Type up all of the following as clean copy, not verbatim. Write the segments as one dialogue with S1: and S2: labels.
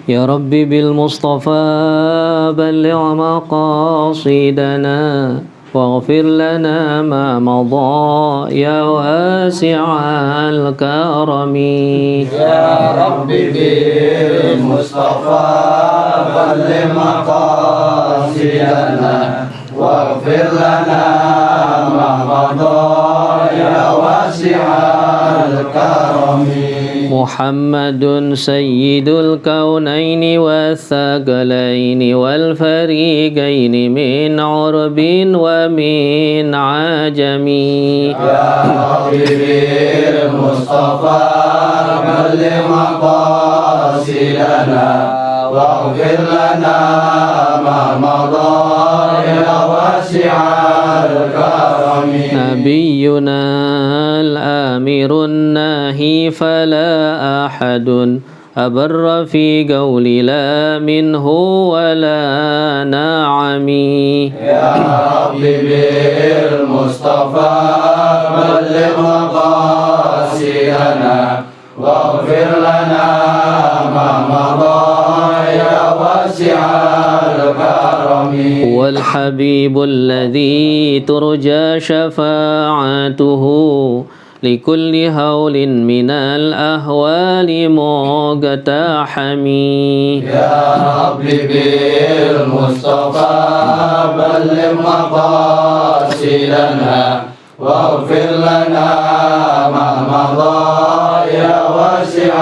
S1: يا ربي بالمصطفى بلغ مقاصدنا واغفر لنا ما مضى يا واسع الكرم.
S2: يا ربي بالمصطفى بلغ مقاصدنا واغفر لنا ما مضى يا واسع الكرم.
S1: محمد سيد الكونين والثقلين والفريقين من عرب ومن عجم.
S2: يا ربي بالمصطفى بلغ مقاصدنا واغفر لنا ما مضى يا واسع الكرم.
S1: نبينا الآمر الناهي فلا أحد أبر في قول لا منه ولا نعم.
S2: يا ربي بالمصطفى بلغ مقاصدنا واغفر لنا ما مضى يا واسع الكرم.
S1: هو الحبيب الذي ترجى شفاعته لكل هول من الأهوال مقتحم.
S2: يا ربي بالمصطفى بلغ مقاصدنا واغفر لنا ما مضى يا واسع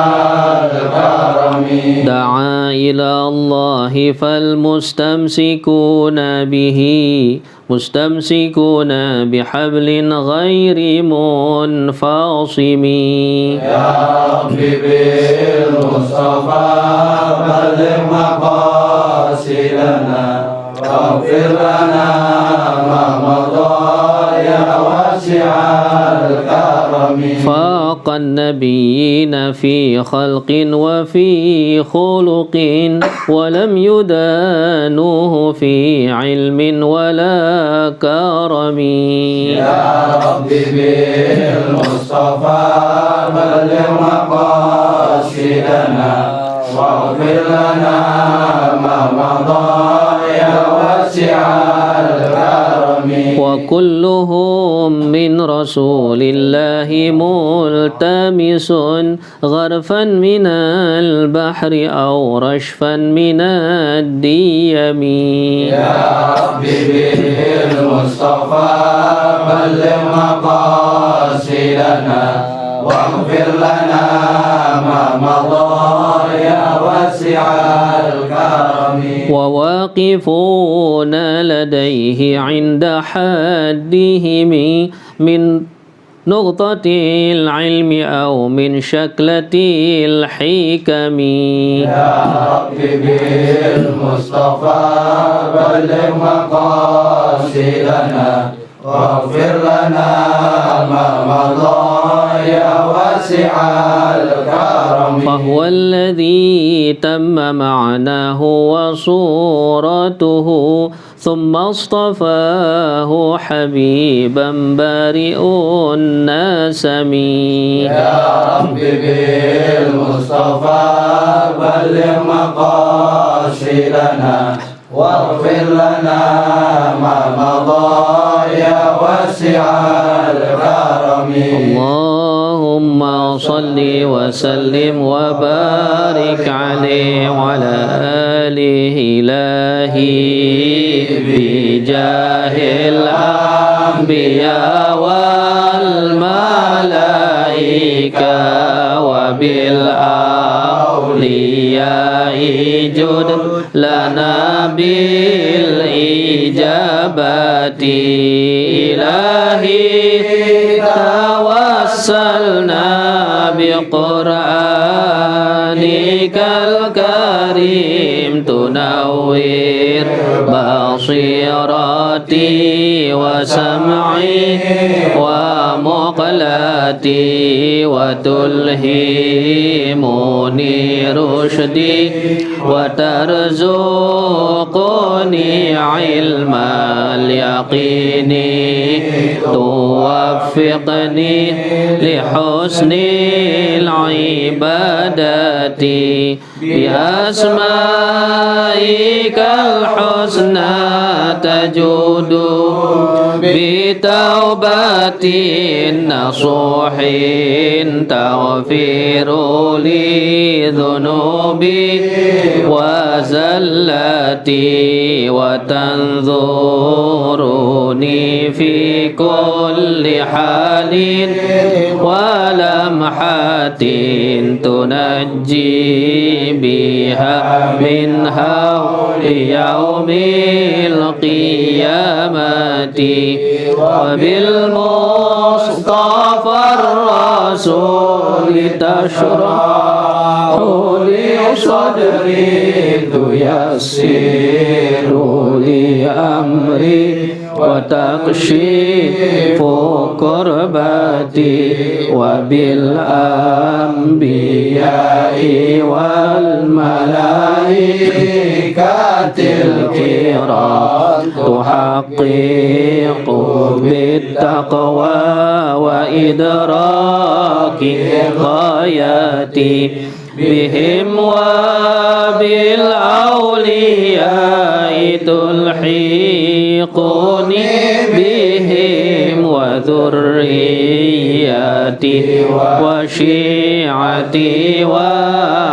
S2: الكرم.
S1: دعا إلى الله فالمستمسكون به مستمسكون بحبل غير منفصم.
S2: يا ربي بالمصطفى بلغ مقاصدنا واغفر لنا ما مضى يا واسع الكرم.
S1: فاق النبيين في خلق وفي خلق ولم يدانوه في علم ولا كرم.
S2: يا ربي بالمصطفى بلغ مقاصدنا واغفر لنا ما مضى يا واسع الكرم.
S1: وكلهم من رسول الله ملتمس غرفا من البحر أو رشفا من الديم.
S2: يا ربي بالمصطفى بلغ مقاصدنا واغفر لنا ما مضى يا واسع الكرم.
S1: وواقفون لديه عند حدهم من نقطة العلم أو من شكلة الحكم.
S2: يا ربي بالمصطفى بلغ مقاصدنا واغفر لنا ما مضى يا واسع الكرم.
S1: فهو الذي تم معناه وصورته ثم اصطفاه حبيبا بارئ النسم.
S2: يا ربي بالمصطفى بلغ مقاصدنا واغفر لنا ما مضى يا واسع الكرم.
S1: اللهم صل وسلم وبارك عليه وعلى آله إلهي بجاه الأنبياء والملائكة وبالأولياء جد لنا بالإجابة. إلهي توسلنا بقرآنك الكريم تنوّر بصيرتي وسمعي ومقامي مقلتي وتلهمني رشدي وترزقني علم اليقين توفقني لحسن العبادة بأسمائك الحسنى تجود بتوبة نصوح تغفر لي ذنوبي وزلتي وتنظرني في كل حال ولمحة تنجي بها من هول يوم القيامة وبالمصطفى الرسول تشرح لي صدري تيسر لي أمري وتكشف كربتي وبالأنبياء والملائكة الكرام تحقق بالتقوى وإدراك غاياتي بهم وبالأولياء تلحقني بهم وذرياتي وشيعتي وعشيرتي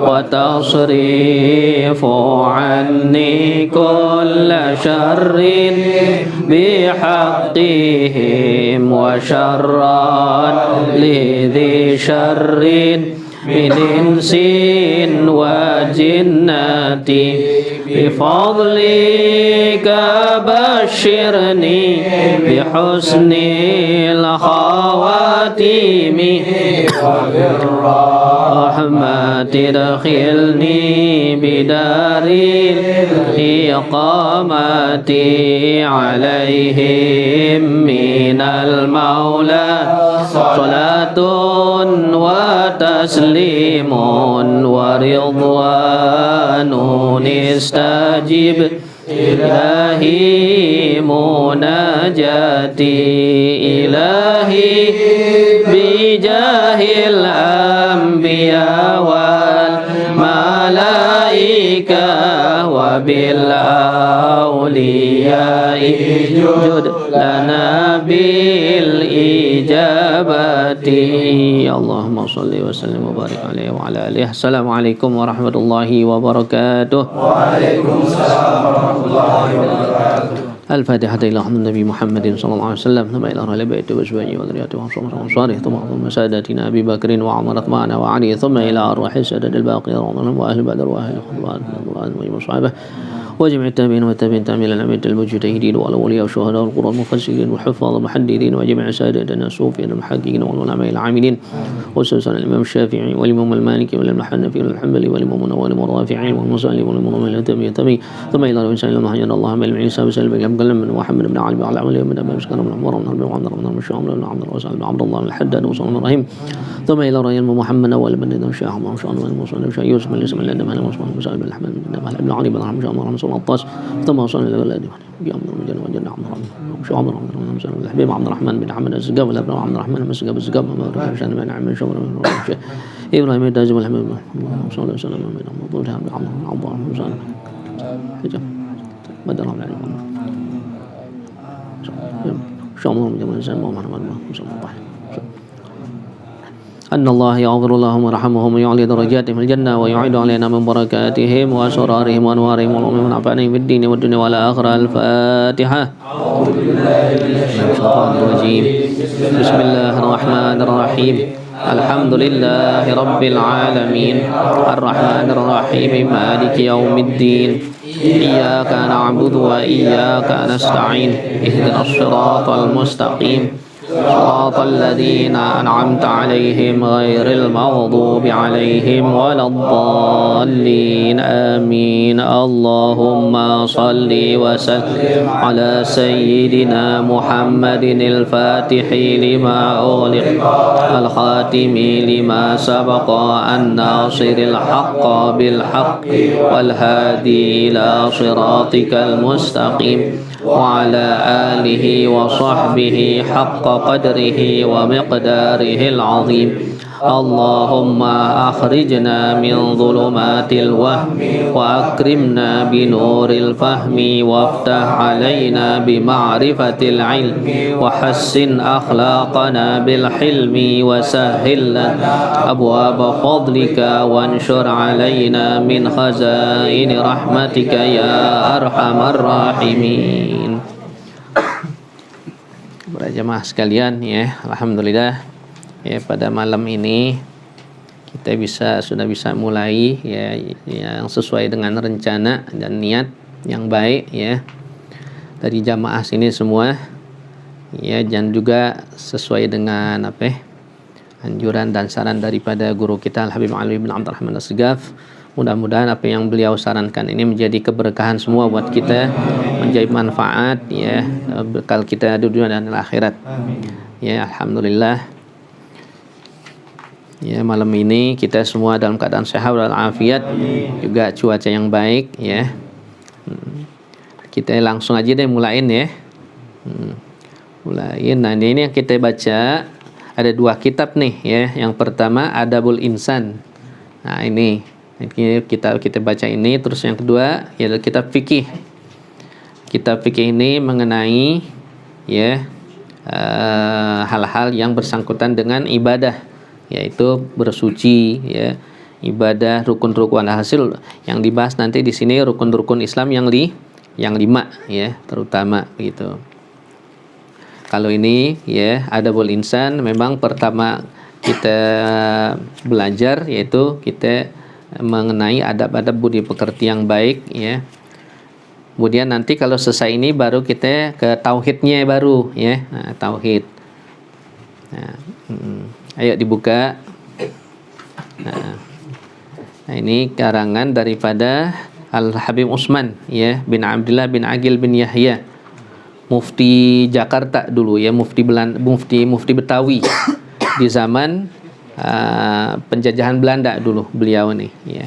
S1: وتصريف عني كل شر بحقهم وشرا لذي شر من إنس وجنة بفضلك بشرني بحسن الخواتيم وبالرحمة ادخلني بدار الإقامة عليهم من المولى صلاة وتسليم ورضوان استجب إلهي مناجاتي إلهي بجاه الأنبياء والملائكة وبالأولياء جد لنا بالإجابة اللهم صل وسلم وبارك عليه وعلى آله. السلام عليكم ورحمة الله وبركاته.
S2: وعليكم السلام ورحمة الله وبركاته.
S1: الفاتحة إلى النبي محمد صلى الله عليه وسلم ثم إلى أهل بيته وأزواجه وذريته وأنصاره ثم سادتنا أبي بكر وعمر عثمان وعلي ثم إلى أرواح السادة الباقين وأهل بدر وأهل الخلفاء والصحابة وجميع التابعين والتابعين تابعين للعلماء المجتهدين والأولياء والشهداء والقراء المفسرين والحفاظ المحدثين وجميع سادتنا الصوفيين المحققين والعلماء العاملين وسلسلة الإمام الشافعي والإمام المالكي والإمام الحنفي والحنبلي والإمام النووي والرافعي والمصلي والإمام التابعي ثم إلى الإنسان لما هجر الله من عيسى وسلم بن محمد بن علي وعلى علي بن أبي بكر بن عمر بن عبد الله بن الشام بن عبد الله بن عبد الله بن الحداد وصلى الله عليه ثم إلى رأي محمد أول بن الشيخ محمد بن المصلي بن يوسف بن الإسلام بن الدم المصلي بن سعيد بن الحمد بن علي بن رحمه الله بن الطاس ثم وصلنا إلى بلاد عبد الرحمن بن عبد الرحمن شو عبد الرحمن بن الحبيب عبد الرحمن بن حمد الزقاب ولا ابن عبد الرحمن بن الزقاب عشان بن عمرو شمر إبراهيم الداجم الحمد صلى الله عليه وسلم بن عبد الرحمن بدر الله عليه شامل من جمال الإنسان محمد صلى الله عليه وسلم أن الله يغفر لهم ويرحمهم ويعلي درجاتهم في الجنة ويعيد علينا من بركاتهم وأسرارهم وأنوارهم والعلوم ونفعنهم في الدين والدنيا والآخرة. الفاتحة. أعوذ بالله من الشيطان الرجيم. بسم الله الرحمن الرحيم. الحمد لله رب العالمين الرحمن الرحيم مالك يوم الدين إياك نعبد وإياك نستعين اهدنا الصراط المستقيم صراط الذين أنعمت عليهم غير المغضوب عليهم ولا الضالين آمين اللهم صل وسلم على سيدنا محمد الفاتح لما أغلق الخاتم لما سبق الناصر الحق بالحق والهادي إلى صراطك المستقيم وعلى آله وصحبه حق قدره ومقداره العظيم اللهم أخرجنا من ظلمات الوهم وأكرمنا بنور الفهم وافتح علينا بمعرفة العلم وحسن أخلاقنا بالحلم وسهل لنا أبواب فضلك وانشر علينا من خزائن رحمتك يا أرحم الراحمين. Para jemaah sekalian ya, alhamdulillah ya pada malam ini kita sudah bisa mulai ya yang sesuai dengan rencana dan niat yang baik ya dari jamaah sini semua ya, dan juga sesuai dengan anjuran dan saran daripada guru kita Al-Habib Alwi bin Abdurrahman As-Segaf. Mudah-mudahan apa yang beliau sarankan ini menjadi keberkahan semua buat kita, menjadi manfaat ya bekal kita dunia dan akhirat. Ya alhamdulillah. Ya malam ini kita semua dalam keadaan sehat dan afiat, juga cuaca yang baik ya. Kita langsung aja deh mulain ya. Mulain. Nah ini yang kita baca ada 2 kitab nih ya. Yang pertama Adabul Insan. Nah ini kita baca ini, terus yang kedua ya kitab fikih. Kitab fikih ini mengenai ya hal-hal yang bersangkutan dengan ibadah, yaitu bersuci ya, ibadah, rukun-rukun. Hasil yang dibahas nanti di sini rukun-rukun Islam yang 5 ya, terutama gitu. Kalau ini ya Adabul Insan memang pertama kita belajar yaitu kita mengenai adab-adab budi pekerti yang baik ya. Kemudian nanti kalau selesai ini baru kita ke tauhidnya baru ya. Nah, tauhid. Nah, ayo dibuka. Nah, ini karangan daripada Al-Habib Utsman ya bin Abdullah bin Aqil bin Yahya, mufti Jakarta dulu ya, mufti Betawi di zaman penjajahan Belanda dulu beliau nih ya.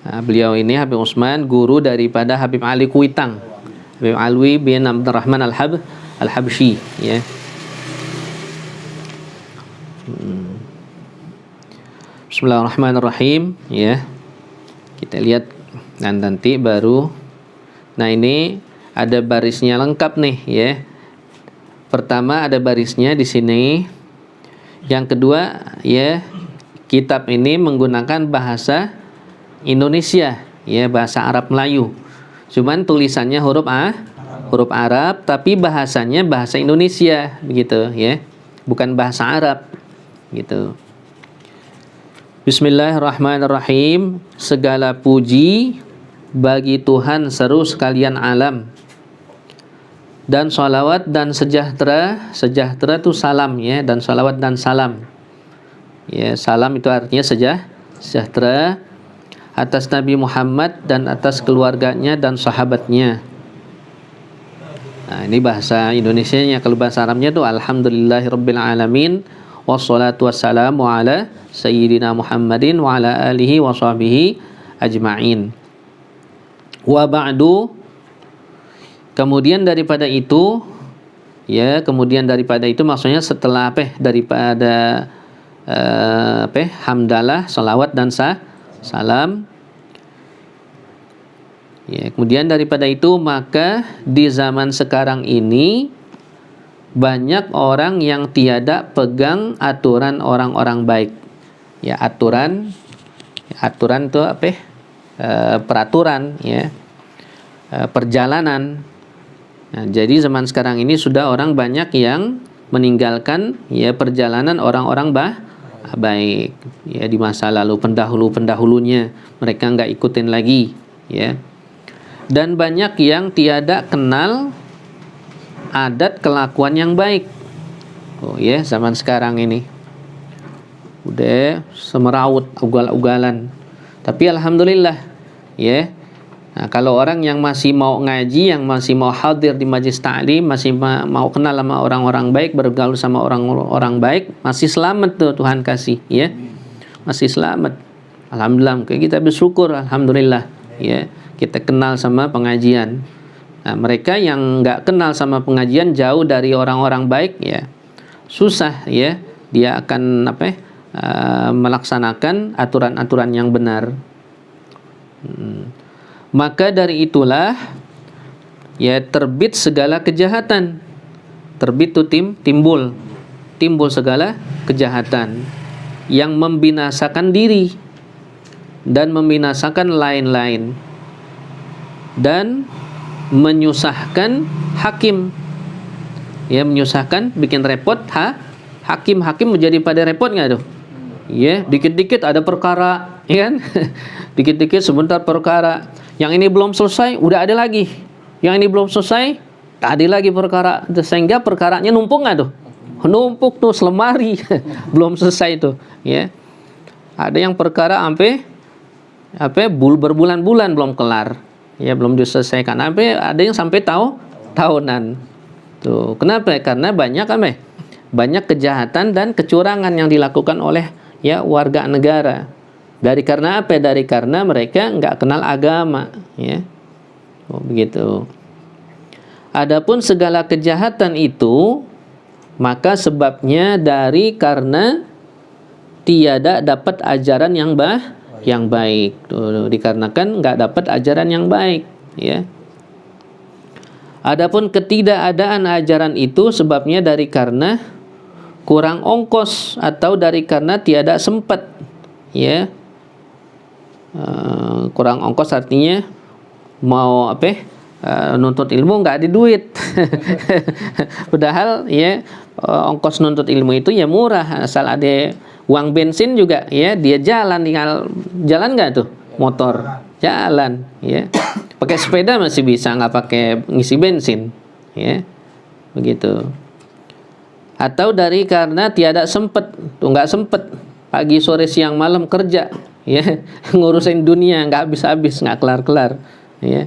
S1: Nah, beliau ini Habib Utsman guru daripada Habib Ali Kuitang, Habib Alwi bin Abdurrahman Al-Habsyi ya. Bismillahirrahmanirrahim ya. Kita lihat dan nanti baru. Nah ini ada barisnya lengkap nih ya. Pertama ada barisnya di sini. Yang kedua ya, kitab ini menggunakan bahasa Indonesia ya, bahasa Arab Melayu. Cuman tulisannya huruf Arab tapi bahasanya bahasa Indonesia begitu ya. Bukan bahasa Arab gitu. Bismillahirrahmanirrahim. Segala puji bagi Tuhan seru sekalian alam, dan salawat dan sejahtera itu salam ya, dan salawat dan salam ya, salam itu artinya sejahtera atas Nabi Muhammad dan atas keluarganya dan sahabatnya. Nah ini bahasa Indonesianya. Kalau bahasa Arabnya itu alhamdulillahirabbil alamin wassalatu wassalamu ala sayyidina Muhammadin wa ala alihi wa sahbihi ajma'in. Wa ba'du. Kemudian daripada itu ya, maksudnya setelah daripada hamdalah, salawat dan salam ya, kemudian daripada itu maka di zaman sekarang ini banyak orang yang tiada pegang aturan orang-orang baik ya. Aturan itu peraturan ya, perjalanan. Nah, jadi zaman sekarang ini sudah orang banyak yang meninggalkan ya perjalanan orang-orang baik ya di masa lalu, pendahulunya mereka nggak ikutin lagi ya. Dan banyak yang tiada kenal adat kelakuan yang baik. Oh ya, zaman sekarang ini udah semeraut ugal-ugalan. Tapi alhamdulillah ya. Nah, kalau orang yang masih mau ngaji, yang masih mau hadir di majlis ta'lim, masih mau kenal sama orang-orang baik, bergaul sama orang-orang baik, masih selamat tuh, Tuhan kasih ya. Masih selamat. Alhamdulillah, kita bersyukur alhamdulillah ya. Kita kenal sama pengajian. Nah, mereka yang nggak kenal sama pengajian, jauh dari orang-orang baik ya, susah ya. Dia akan melaksanakan aturan-aturan yang benar. Maka dari itulah ya terbit segala kejahatan. Terbit itu timbul segala kejahatan yang membinasakan diri dan membinasakan lain-lain dan menyusahkan hakim. Ya, menyusahkan, bikin repot hakim menjadi pada repot nggak tuh? Ya, dikit-dikit ada perkara, ya kan? Dikit-dikit sebentar perkara. Yang ini belum selesai, udah ada lagi. Yang ini belum selesai, ada lagi perkara. Sehingga perkaranya numpuk nggak tuh? Numpuk tuh selemari. Belum selesai tuh, ya. Ada yang perkara sampai berbulan-bulan belum kelar. Ya, belum diselesaikan. Ada yang sampai tahunan. Tuh, kenapa? Karena banyak kejahatan dan kecurangan yang dilakukan oleh ya warga negara. Karena mereka nggak kenal agama, ya. Oh, begitu. Adapun segala kejahatan itu, maka sebabnya karena tiada dapat ajaran yang baik. Tuh, dikarenakan nggak dapat ajaran yang baik, ya. Adapun ketidakadaan ajaran itu sebabnya karena kurang ongkos atau karena tiada sempat, ya. Kurang ongkos artinya mau nuntut ilmu nggak ada duit. Padahal ya ongkos nuntut ilmu itu ya murah, asal ada uang bensin juga ya, dia tinggal jalan nggak tuh motor jalan ya, pakai sepeda masih bisa, nggak pakai ngisi bensin ya, begitu. Atau karena tiada sempet, tuh nggak sempet pagi sore siang malam kerja ya, ngurusin dunia nggak habis-habis, nggak kelar-kelar ya,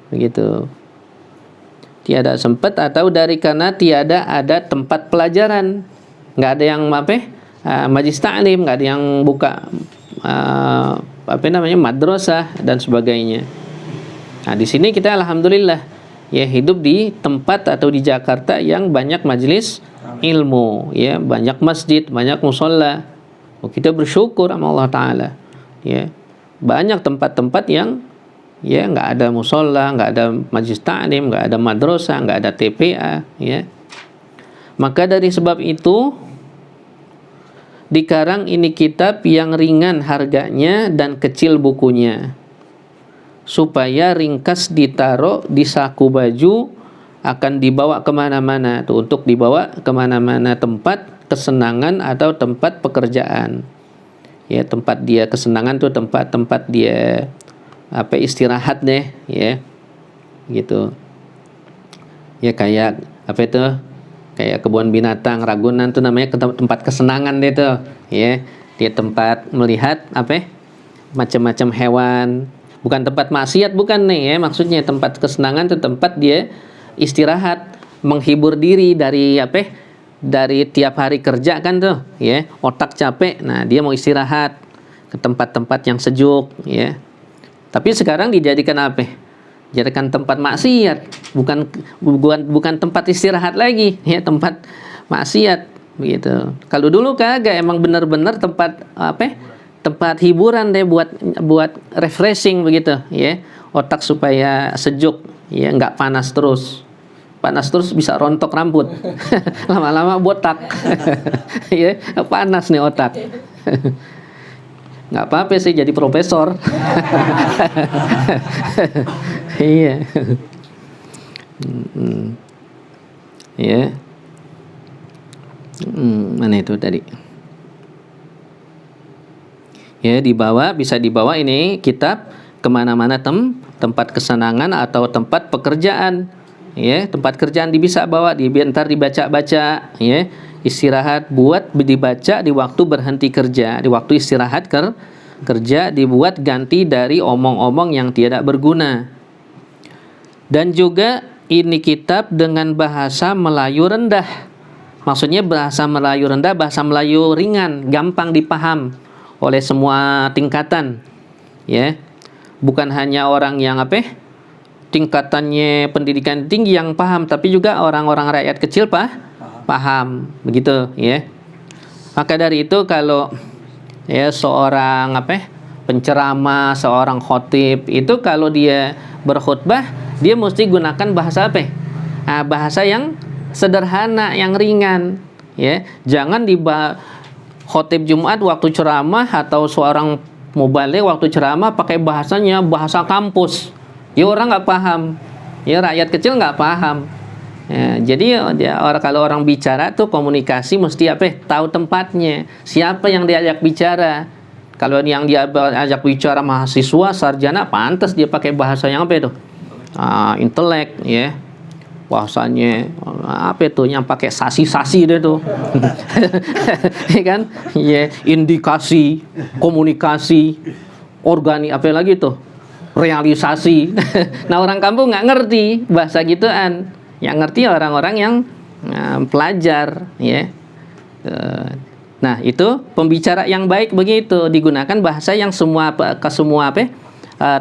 S1: begitu. Tiada sempat atau karena tiada ada tempat pelajaran, nggak ada yang majlis ta'lim, nggak ada yang buka madrasah dan sebagainya. Nah, di sini kita alhamdulillah ya hidup di tempat atau di Jakarta yang banyak majlis ilmu ya, banyak masjid, banyak musholla. Kita bersyukur sama Allah Ta'ala ya. Banyak tempat-tempat yang ya nggak ada musholla, nggak ada majlis ta'lim, nggak ada madrasah, nggak ada TPA ya. Maka dari sebab itu dikarang ini kitab yang ringan harganya dan kecil bukunya, supaya ringkas ditaruh di saku baju, akan dibawa kemana-mana tuh, untuk dibawa kemana-mana tempat kesenangan atau tempat pekerjaan ya, tempat dia kesenangan tuh tempat dia istirahat deh ya, gitu ya. Kayak kayak kebun binatang Ragunan tuh namanya tempat kesenangan deh tuh ya, dia tempat melihat macam-macam hewan, bukan tempat maksiat, bukan nih ya, maksudnya tempat kesenangan tuh tempat dia istirahat, menghibur diri dari tiap hari kerja kan tuh ya, otak capek, nah dia mau istirahat ke tempat-tempat yang sejuk ya. Tapi sekarang dijadikan jadikan tempat maksiat, bukan tempat istirahat lagi ya, tempat maksiat begitu. Kalau dulu kagak, emang benar-benar tempat tempat hiburan deh, buat refreshing begitu ya, otak supaya sejuk ya, nggak panas terus bisa rontok rambut. Lama-lama botak. Ya, panas nih otak. Nggak apa-apa sih jadi profesor. Iya. Ya. Mana itu tadi? Ya, bisa dibawa ini kitab kemana-mana tempat kesenangan atau tempat pekerjaan, ya, tempat kerjaan bisa bawa, ntar dibaca-baca, ya, istirahat buat dibaca di waktu berhenti kerja, di waktu istirahat kerja dibuat ganti dari omong-omong yang tidak berguna. Dan juga ini kitab dengan bahasa Melayu rendah. Maksudnya bahasa Melayu rendah, bahasa Melayu ringan, gampang dipaham oleh semua tingkatan, ya. Bukan hanya orang yang tingkatannya pendidikan tinggi yang paham, tapi juga orang-orang rakyat kecil paham, begitu, ya. Maka dari itu kalau ya seorang penceramah, seorang khotib itu kalau dia berkhutbah, dia mesti gunakan bahasa bahasa yang sederhana, yang ringan, ya. Jangan khotib Jumat waktu ceramah atau seorang mubaligh waktu ceramah pakai bahasanya bahasa kampus, ya orang nggak paham, ya rakyat kecil nggak paham, ya. Jadi kalau orang bicara tuh komunikasi mesti tahu tempatnya, siapa yang diajak bicara. Kalau yang dia ajak bicara mahasiswa sarjana, pantas dia pakai bahasa yang intelek, ya, bahasanya yang pakai sasi-sasi deh tuh. Ya kan, ya, indikasi, komunikasi, lagi tuh, realisasi. Nah, orang kampung nggak ngerti bahasa gituan, yang ngerti orang-orang yang pelajar, ya. Nah, itu pembicara yang baik begitu, digunakan bahasa yang semua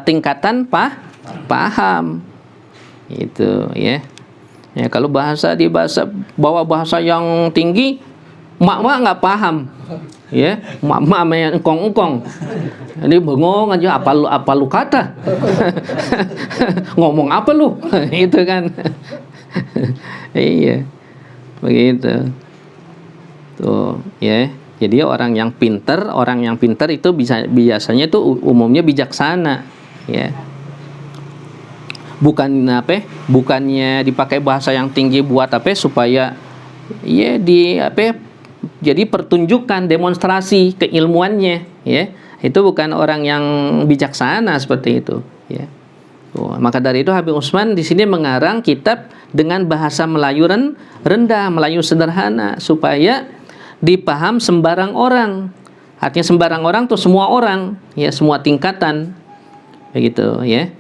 S1: tingkatan paham. Itu, ya. Ya, kalau bawa bahasa yang tinggi, mak-mak nggak paham, ya, mak-mak yang engkong-engkong, ini bengong aja, apa lu kata, ngomong apa lu, itu kan, iya, begitu, tuh, ya. Jadi orang yang pintar itu biasanya itu umumnya bijaksana, ya. Bukannya dipakai bahasa yang tinggi buat supaya ya jadi pertunjukan, demonstrasi keilmuannya, ya. Itu bukan orang yang bijaksana seperti itu, ya. Maka dari itu Habib Utsman di sini mengarang kitab dengan bahasa Melayu rendah, Melayu sederhana, supaya dipaham sembarang orang. Artinya sembarang orang tuh semua orang, ya, semua tingkatan, begitu, ya.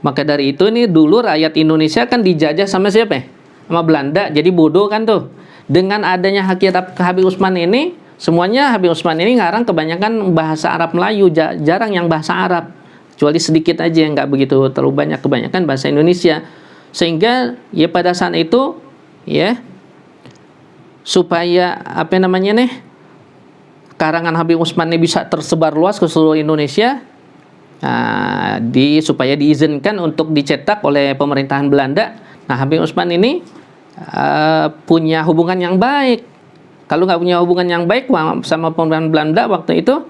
S1: Maka dari itu nih dulu rakyat Indonesia kan dijajah sama siapa? Sama Belanda. Jadi bodoh kan tuh. Dengan adanya kitab Habib Utsman ini, semuanya Habib Utsman ini ngarang kebanyakan bahasa Arab Melayu, jarang yang bahasa Arab. Kecuali sedikit aja, yang nggak begitu terlalu banyak, kebanyakan bahasa Indonesia. Sehingga ya pada saat itu, ya, supaya karangan Habib Utsman ini bisa tersebar luas ke seluruh Indonesia, supaya diizinkan untuk dicetak oleh pemerintahan Belanda. Nah, Habib Utsman ini punya hubungan yang baik. Kalau nggak punya hubungan yang baik sama pemerintahan Belanda waktu itu,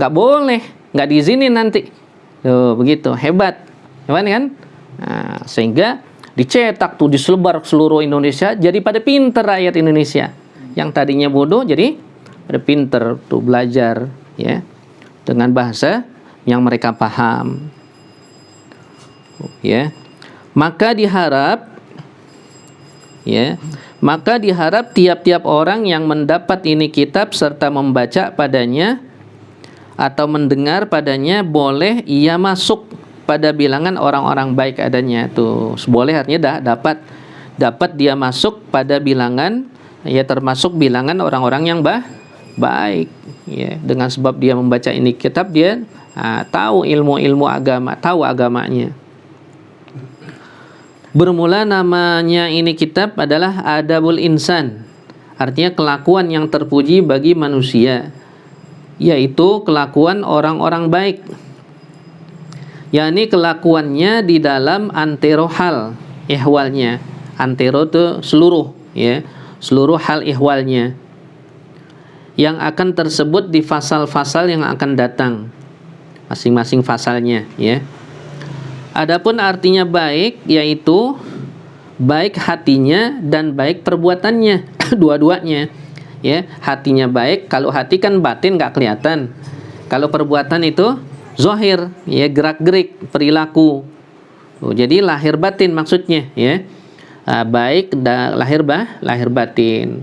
S1: nggak boleh, nggak diizinin nanti. Tuh, begitu, hebat kan? Nah, sehingga dicetak tuh, disebar ke seluruh Indonesia, jadi pada pinter rakyat Indonesia. Yang tadinya bodoh jadi pada pinter tuh, belajar, ya, dengan bahasa yang mereka paham, ya. Maka diharap tiap-tiap orang yang mendapat ini kitab serta membaca padanya atau mendengar padanya, boleh ia masuk pada bilangan orang-orang baik adanya. Tuh, boleh artinya dapat dia masuk pada bilangan, ya, termasuk bilangan orang-orang yang baik, ya. Dengan sebab dia membaca ini kitab, dia tahu ilmu agama, tahu agamanya. Bermula namanya ini kitab adalah Adabul Insan, artinya kelakuan yang terpuji bagi manusia, yaitu kelakuan orang-orang baik, yakni kelakuannya di dalam antero hal ihwalnya. Antero itu seluruh, ya, seluruh hal ihwalnya yang akan tersebut di fasal-fasal yang akan datang, masing-masing fasalnya, ya. Adapun artinya baik, yaitu baik hatinya dan baik perbuatannya, dua-duanya, ya. Hatinya baik, kalau hati kan batin nggak kelihatan. Kalau perbuatan itu zahir, ya, gerak-gerik, perilaku. Jadi lahir batin maksudnya, ya. Baik lahir batin.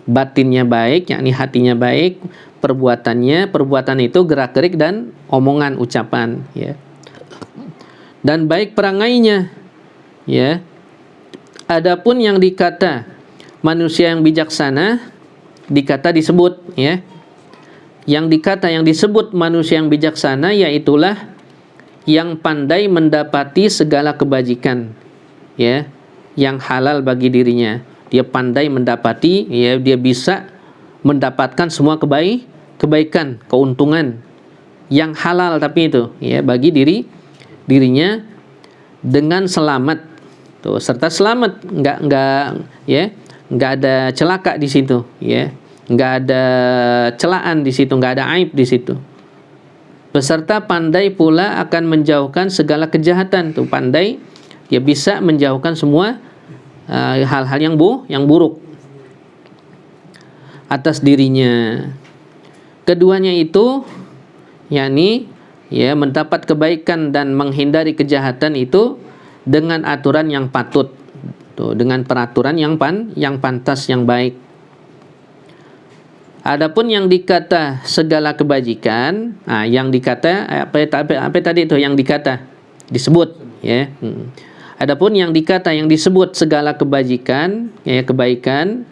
S1: Batinnya baik, yakni hatinya baik, perbuatan itu gerak-gerik dan omongan, ucapan, ya. Dan baik perangainya, ya. Adapun yang dikata manusia yang bijaksana, disebut, ya. Yang disebut manusia yang bijaksana yaitulah yang pandai mendapati segala kebajikan, ya, yang halal bagi dirinya. Dia pandai mendapati, ya, dia bisa mendapatkan semua kebaikan, keuntungan yang halal, tapi itu, ya, bagi dirinya dengan selamat. Tuh, serta selamat, nggak ada celaka di situ, ya. Nggak ada celaan di situ, nggak ada aib di situ. Beserta pandai pula akan menjauhkan segala kejahatan. Tuh, pandai, dia bisa menjauhkan semua hal-hal yang buruk atas dirinya. Keduanya itu, yakni, ya, mendapat kebaikan dan menghindari kejahatan itu dengan aturan yang patut. Tuh, dengan peraturan yang pantas, yang baik. Adapun yang dikata segala kebajikan, yang dikata apa tadi itu yang dikata disebut, ya. Adapun yang dikata yang disebut segala kebajikan, ya, kebaikan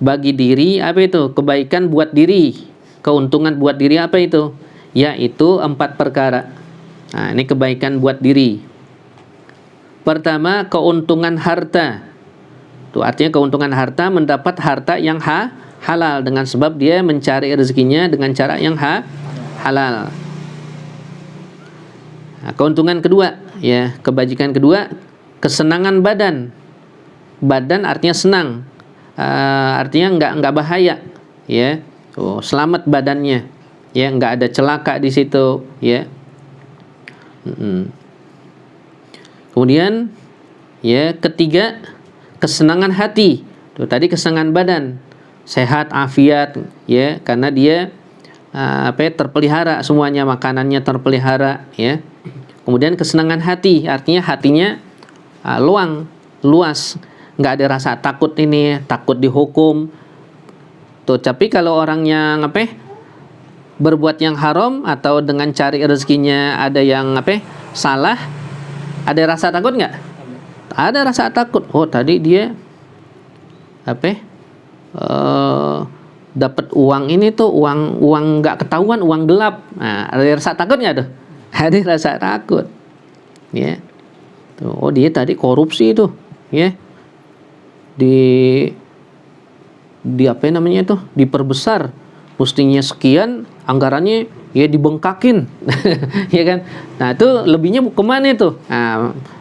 S1: bagi diri, apa itu? Kebaikan buat diri, keuntungan buat diri, apa itu? Yaitu 4 perkara. Ini kebaikan buat diri. Pertama, keuntungan harta. Itu artinya keuntungan harta, mendapat harta yang halal dengan sebab dia mencari rezekinya dengan cara yang halal. Keuntungan kedua, ya, kebajikan kedua, kesenangan badan. Badan artinya senang, artinya nggak bahaya, ya. Selamat badannya, ya, nggak ada celaka di situ, ya. Kemudian, ya, ketiga, kesenangan hati. Tuh, tadi kesenangan badan, sehat, afiat, ya, karena dia terpelihara semuanya, makanannya terpelihara, ya. Kemudian kesenangan hati, artinya hatinya luas, nggak ada rasa takut takut dihukum. Tuh, tapi kalau orang yang berbuat yang haram atau dengan cari rezekinya ada yang salah, ada rasa takut nggak? Ada rasa takut. Oh, tadi dia dapat uang ini tuh uang nggak ketahuan, uang gelap. Ada rasa takut nggak tuh? Ada rasa takut, ya. Tuh, oh, dia tadi korupsi tuh, ya. Di diperbesar, mestinya sekian, anggarannya ya dibengkakin, ya kan. Nah, itu lebihnya kemana itu?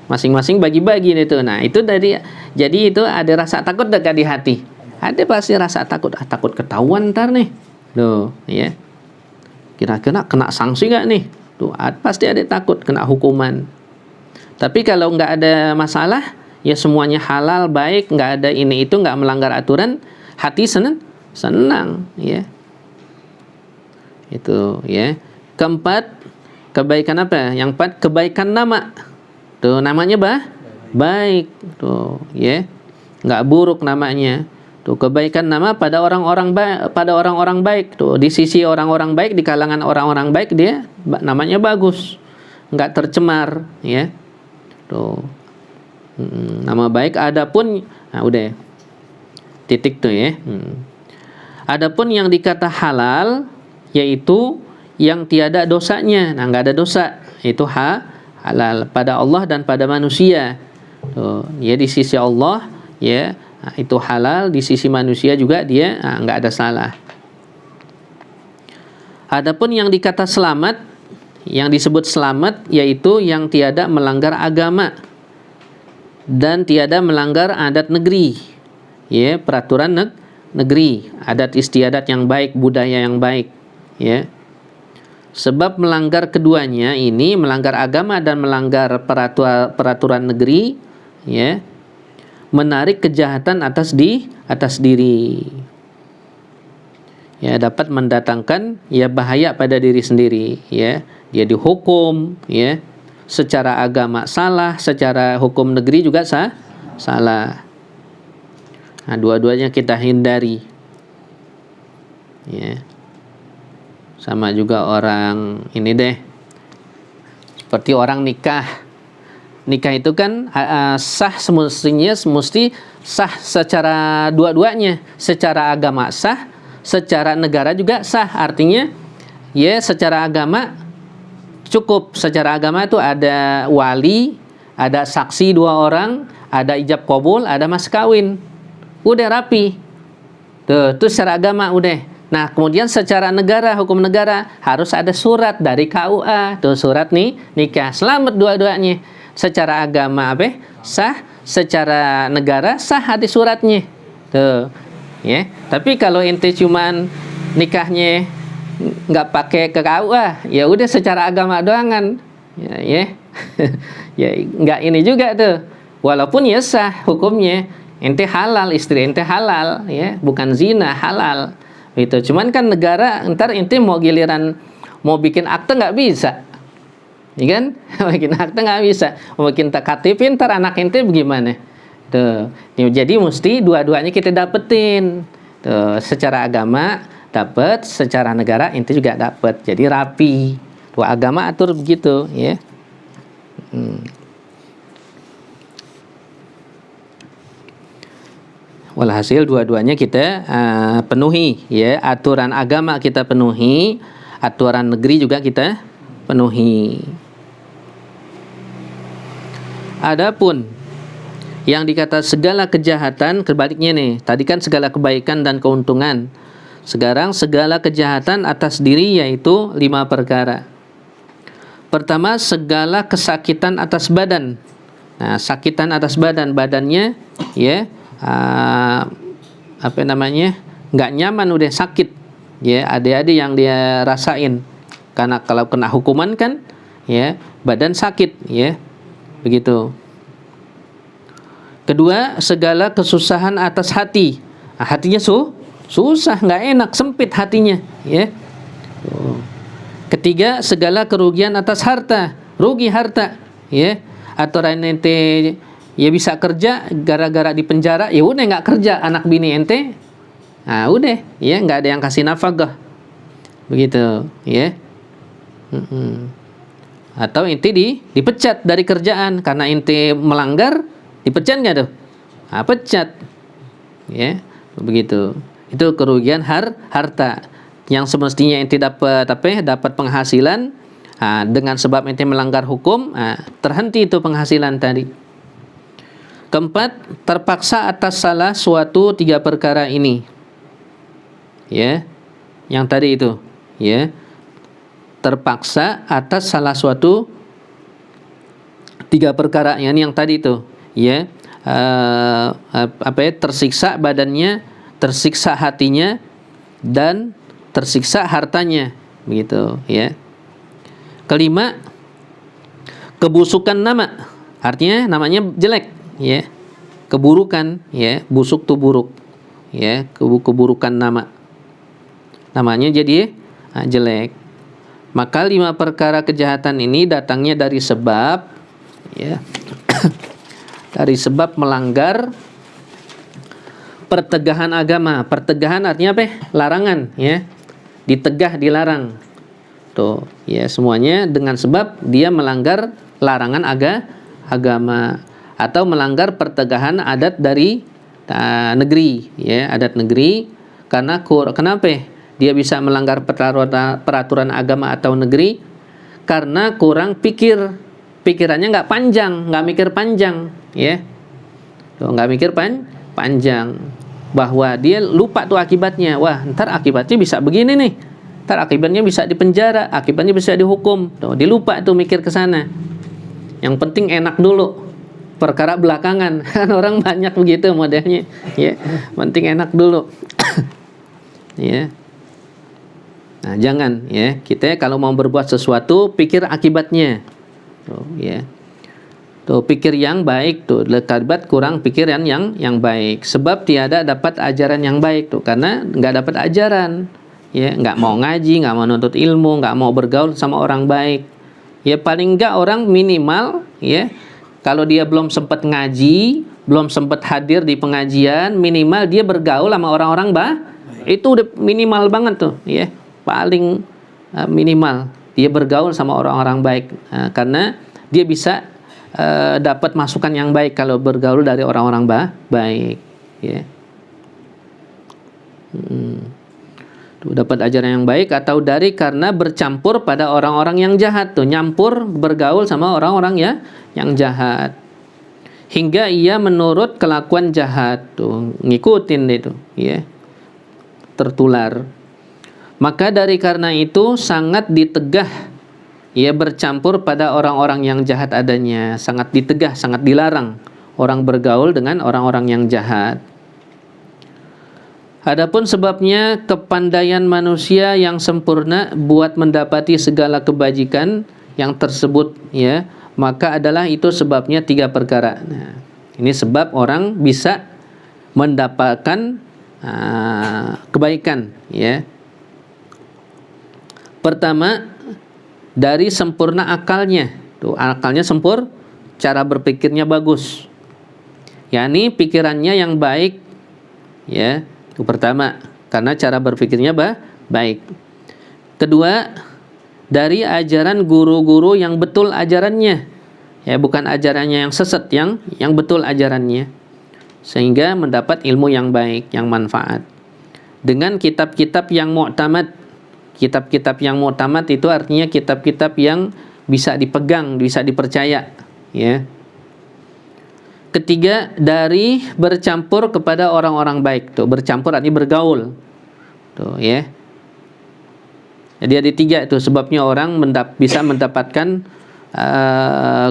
S1: Masing-masing bagi-bagi itu. Nah, itu jadi itu ada rasa takut dekat di hati. Ada pasti rasa takut, takut ketahuan ntar nih. Tuh, ya. Kira-kira kena sanksi nggak nih? Tuh, pasti ada takut kena hukuman. Tapi kalau nggak ada masalah, ya semuanya halal, baik, nggak ada ini itu, nggak melanggar aturan, hati senang, ya. Itu, ya. Keempat, kebaikan apa? Yang 4, kebaikan nama. Tuh, namanya baik. Tuh, ya. Nggak buruk namanya. Tuh, kebaikan nama pada orang-orang baik. Tuh, di sisi orang-orang baik, di kalangan orang-orang baik, dia namanya bagus, nggak tercemar, ya. Tuh, nama baik. Adapun, udah titik tuh, ya. Adapun yang dikata halal, yaitu yang tiada dosanya. Nah, nggak ada dosa, itu halal pada Allah dan pada manusia. Tuh, ya, di sisi Allah, ya, itu halal, di sisi manusia juga dia nggak ada salah. Adapun yang dikata selamat, yang disebut selamat, yaitu yang tiada melanggar agama dan tiada melanggar adat negeri, ya, peraturan negeri, adat istiadat yang baik, budaya yang baik, ya. Sebab melanggar keduanya ini, melanggar agama dan melanggar peraturan negeri, ya, menarik kejahatan atas diri, ya, dapat mendatangkan, ya, bahaya pada diri sendiri, ya. dia dihukum, ya, secara agama salah, secara hukum negeri juga salah. Nah, dua-duanya kita hindari, ya. Sama juga orang ini deh, seperti orang nikah itu kan sah, semestinya mesti sah secara dua-duanya, secara agama sah, secara negara juga sah. Artinya ya, secara agama cukup, secara agama itu ada wali, ada saksi 2 orang, ada ijab kabul, ada mas kawin, udah rapi tuh secara agama udah. Nah, kemudian secara negara, hukum negara harus ada surat dari KUA, tuh surat nikah. Selamat dua-duanya. Secara agama sah, secara negara sah, ada suratnya. Tuh, ya. Tapi kalau ente cuman nikahnya nggak pakai ke KUA, ya udah secara agama doangan. Ya. Ya nggak ini juga tuh. Walaupun ya sah hukumnya, ente halal, istri ente halal, ya, bukan zina, halal. Itu cuman kan negara ntar ente mau giliran mau bikin akte nggak bisa, ya kan? Bikin akte nggak bisa, mau bikin KTP ntar anak ente bagaimana? Tuh, jadi mesti dua-duanya kita dapetin. Tuh, secara agama dapat, secara negara ente juga dapat. Jadi rapi. Tuh, agama atur begitu, ya. Walhasil dua-duanya kita penuhi, ya, aturan agama kita penuhi, aturan negeri juga kita penuhi. Adapun yang dikata segala kejahatan, kebaliknya nih. Tadi kan segala kebaikan dan keuntungan. Sekarang segala kejahatan atas diri, yaitu 5 perkara. Pertama, segala kesakitan atas badan. Nah, sakitan atas badannya, ya, nggak nyaman, udah sakit, ya, ada yang dia rasain, karena kalau kena hukuman kan, ya, badan sakit, ya, begitu. Kedua, segala kesusahan atas hati. Nah, hatinya susah, nggak enak, sempit hatinya, ya. Ketiga, segala kerugian atas harta, rugi harta, ya. Aturan ente ya bisa kerja, gara-gara di penjara, ya udah nggak kerja, anak bini ente, nah udah, ya, nggak ada yang kasih nafkah, begitu, ya. Atau ente dipecat dari kerjaan karena ente melanggar, dipecat nggak tuh? Nah, pecat, ya, begitu. Itu kerugian harta yang semestinya ente dapat penghasilan, dengan sebab ente melanggar hukum, terhenti itu penghasilan tadi. Keempat, terpaksa atas salah suatu 3 perkara ini, ya, yang tadi itu, ya, terpaksa atas salah suatu 3 perkara yang tadi itu, ya, tersiksa badannya, tersiksa hatinya, dan tersiksa hartanya, begitu, ya. Kelima, kebusukan nama, artinya namanya jelek, ya, keburukan, ya, busuk tuh buruk, ya, keburukan namanya jadi jelek. Maka 5 perkara kejahatan ini datangnya dari sebab, ya, dari sebab melanggar pertegahan agama. Pertegahan artinya larangan, ya, ditegah, dilarang, tuh, ya, semuanya dengan sebab dia melanggar larangan agama, atau melanggar pertegahan adat dari negeri, ya, adat negeri. Karena kenapa dia bisa melanggar peraturan agama atau negeri? Karena kurang pikirannya nggak panjang, nggak mikir panjang, ya, tuh, nggak mikir panjang, bahwa dia lupa tuh akibatnya. Wah, ntar akibatnya bisa begini nih, ntar akibatnya bisa dipenjara, akibatnya bisa dihukum, tuh, dia lupa tuh mikir ke sana. Yang penting enak dulu, perkara belakangan. Kan orang banyak begitu modelnya, ya, penting enak dulu. Ya. Nah, jangan, ya, kita kalau mau berbuat sesuatu pikir akibatnya, tuh, ya, tuh, pikir yang baik, tuh, akibat kurang pikiran yang baik, sebab tiada dapat ajaran yang baik, tuh, karena nggak dapat ajaran, ya, nggak mau ngaji, nggak mau nuntut ilmu, nggak mau bergaul sama orang baik. Ya paling nggak orang minimal, ya, kalau dia belum sempat ngaji, belum sempat hadir di pengajian, minimal dia bergaul sama orang-orang itu udah minimal banget tuh, ya, paling minimal dia bergaul sama orang-orang baik, karena dia bisa dapat masukan yang baik kalau bergaul dari orang-orang baik, ya. Tuh, dapat ajaran yang baik, atau dari karena bercampur pada orang-orang yang jahat tuh, nyampur bergaul sama orang-orang ya yang jahat hingga ia menurut kelakuan jahat tuh, ngikutin itu, ya, tertular. Maka dari karena itu sangat ditegah ia bercampur pada orang-orang yang jahat adanya, sangat ditegah, sangat dilarang orang bergaul dengan orang-orang yang jahat. Adapun sebabnya kepandaian manusia yang sempurna buat mendapati segala kebajikan yang tersebut, ya, maka adalah itu sebabnya 3 perkara. Nah, ini sebab orang bisa mendapatkan kebaikan, ya. Pertama, dari sempurna akalnya. Tuh, akalnya cara berpikirnya bagus. yakni pikirannya yang baik, ya. Itu pertama, karena cara berpikirnya baik. Kedua, dari ajaran guru-guru yang betul ajarannya, ya, bukan ajarannya yang sesat, yang betul ajarannya, sehingga mendapat ilmu yang baik, yang manfaat. Dengan kitab-kitab yang mu'tamad. Kitab-kitab yang mu'tamad itu artinya kitab-kitab yang bisa dipegang, bisa dipercaya, ya. Ketiga, dari bercampur kepada orang-orang baik. Tuh, bercampur artinya bergaul. Tuh, ya. Jadi ada 3 itu sebabnya orang bisa mendapatkan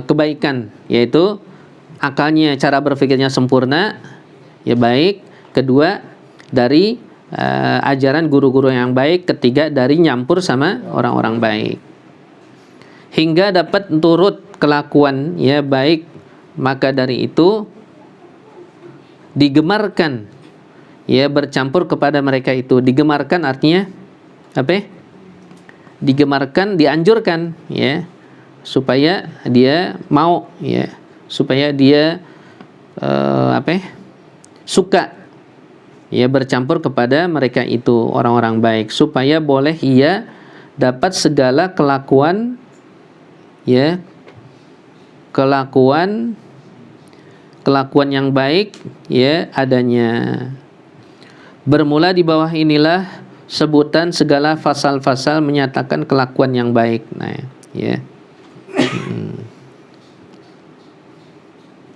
S1: kebaikan, yaitu akalnya, cara berpikirnya sempurna, ya, baik. Kedua, dari ajaran guru-guru yang baik. Ketiga, dari nyampur sama orang-orang baik, hingga dapat turut kelakuan, ya, baik. Maka dari itu digemarkan, ya, bercampur kepada mereka itu. Digemarkan artinya apa? Digemarkan, dianjurkan, ya, supaya dia mau, ya, supaya dia suka, ya, bercampur kepada mereka itu, orang-orang baik, supaya boleh ia dapat segala kelakuan, ya, kelakuan yang baik, ya, adanya. Bermula di bawah inilah sebutan segala fasal-fasal menyatakan kelakuan yang baik. Nah, ya.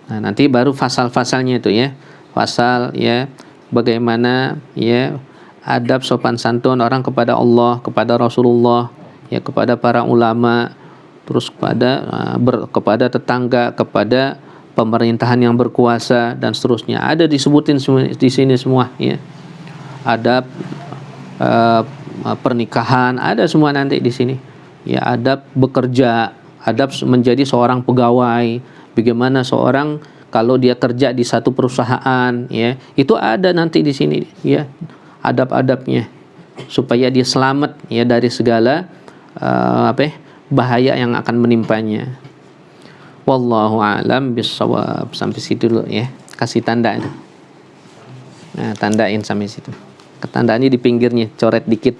S1: Nah, nanti baru fasal-fasalnya itu, ya. Fasal, ya, bagaimana, ya, adab sopan santun orang kepada Allah, kepada Rasulullah, ya, kepada para ulama, terus kepada tetangga, kepada pemerintahan yang berkuasa, dan seterusnya. Ada disebutin di sini semua, ya. Adab pernikahan ada semua nanti di sini. Ya, adab bekerja, adab menjadi seorang pegawai, bagaimana seorang kalau dia kerja di satu perusahaan, ya, itu ada nanti di sini, ya, adab-adabnya supaya dia selamat, ya, dari segala bahaya yang akan menimpanya. Wallahu a'lam bissawab. Sampai situ dulu, ya. Kasih tanda. Nah, tandain sampai situ. Ketandaannya di pinggirnya, coret dikit.